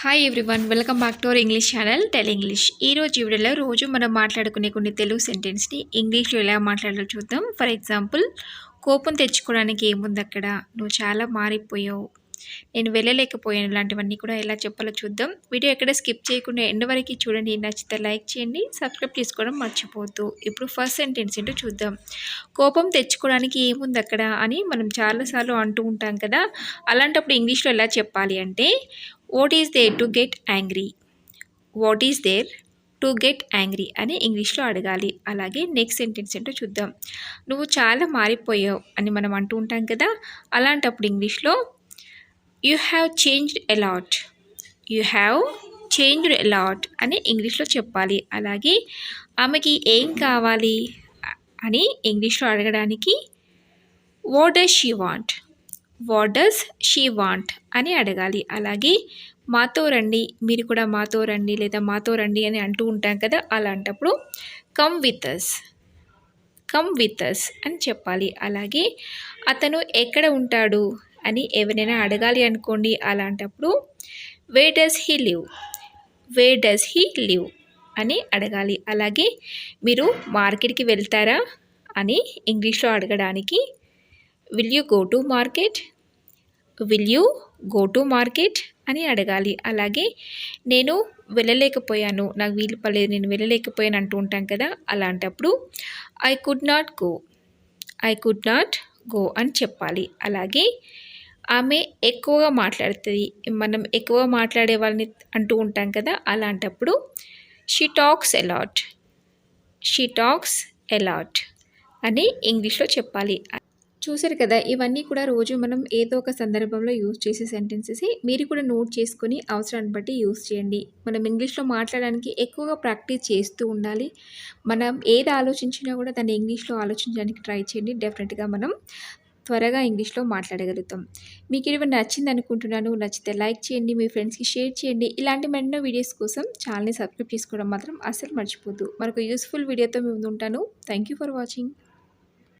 Hi everyone, welcome back to our English channel tell English. ఈరోజు వీడియోలో రోజు మనం మాట్లాడుకునే కొన్ని తెలుగు సెంటెన్స్ని ఇంగ్లీష్లో ఎలా మాట్లాడాలో చూద్దాం. ఫర్ ఎగ్జాంపుల్, కోపం తెచ్చుకోవడానికి ఏముంది అక్కడ, నువ్వు చాలా మారిపోయావు, నేను వెళ్ళలేకపోయాను, ఇలాంటివన్నీ కూడా ఎలా చెప్పాలో చూద్దాం. వీడియో ఎక్కడ స్కిప్ చేయకుండా ఎండ్ వరకు చూడండి. నచ్చితే లైక్ చేయండి, సబ్స్క్రైబ్ చేసుకోవడం మర్చిపోవద్దు. ఇప్పుడు ఫస్ట్ సెంటెన్స్ ఏంటో చూద్దాం. కోపం తెచ్చుకోవడానికి ఏముంది అక్కడ అని మనం చాలాసార్లు అంటూ ఉంటాం కదా. అలాంటప్పుడు ఇంగ్లీష్లో ఎలా చెప్పాలి అంటే, what is there to get angry, what is there to get angry అని ఇంగ్లీష్లో అడగాలి. అలాగే నెక్స్ట్ సెంటెన్స్ ఏంటో చూద్దాం. నువ్వు చాలా మారిపోయావు అని మనం అంటూ ఉంటాం కదా. అలాంటప్పుడు ఇంగ్లీష్లో you have changed a lot, you have changed a lot అని ఇంగ్లీష్లో చెప్పాలి. అలాగే ఆమెకి ఏం కావాలి అని ఇంగ్లీష్లో అడగడానికి what does she want, what does she want అని అడగాలి. అలాగే మాతో రండి, మీరు కూడా మాతో రండి లేదా మాతో రండి అని అంటూ ఉంటాం కదా. అలాంటప్పుడు come with us, come with us అని చెప్పాలి. అలాగే అతను ఎక్కడ ఉంటాడు అని ఎవరైనా అడగాలి అనుకోండి. అలాంటప్పుడు where does he live, where does he live అని అడగాలి. అలాగే మీరు మార్కెట్కి వెళ్తారా అని ఇంగ్లీష్లో అడగడానికి will you go to market, will you go to market అని అడగాలి. అలాగే నేను వెళ్ళలేకపోయాను, నాకు వీలు పడలేదు, నేను వెళ్ళలేకపోయాను అంటూ ఉంటాం కదా. అలాంటప్పుడు I could not go, I could not go అని చెప్పాలి. అలాగే ఆమె ఎక్కువగా మాట్లాడుతుంది, మనం ఎక్కువ మాట్లాడే వాళ్ళని అంటూ ఉంటాం కదా. అలాంటప్పుడు she talks allot, she talks allot అని ఇంగ్లీష్లో చెప్పాలి. చూసారు కదా, ఇవన్నీ కూడా రోజు మనం ఏదో ఒక సందర్భంలో యూజ్ చేసే సెంటెన్సెస్. మీరు కూడా నోట్ చేసుకొని అవసరాన్ని బట్టి యూజ్ చేయండి. మనం ఇంగ్లీష్లో మాట్లాడడానికి ఎక్కువగా ప్రాక్టీస్ చేస్తూ ఉండాలి. మనం ఏది ఆలోచించినా కూడా దాన్ని ఇంగ్లీష్లో ఆలోచించడానికి ట్రై చేయండి. డెఫినెట్గా మనం త్వరగా ఇంగ్లీష్లో మాట్లాడగలుగుతాం. మీకు ఇది నచ్చింది అనుకుంటున్నాను. నచ్చితే లైక్ చేయండి, మీ ఫ్రెండ్స్కి షేర్ చేయండి. ఇలాంటి మరెన్నో వీడియోస్ కోసం ఛానల్ని సబ్స్క్రైబ్ చేసుకోవడం మాత్రం అస్సలు మర్చిపోద్దు. మరొక యూస్ఫుల్ వీడియోతో మేము ఉంటాను. Thank you for watching.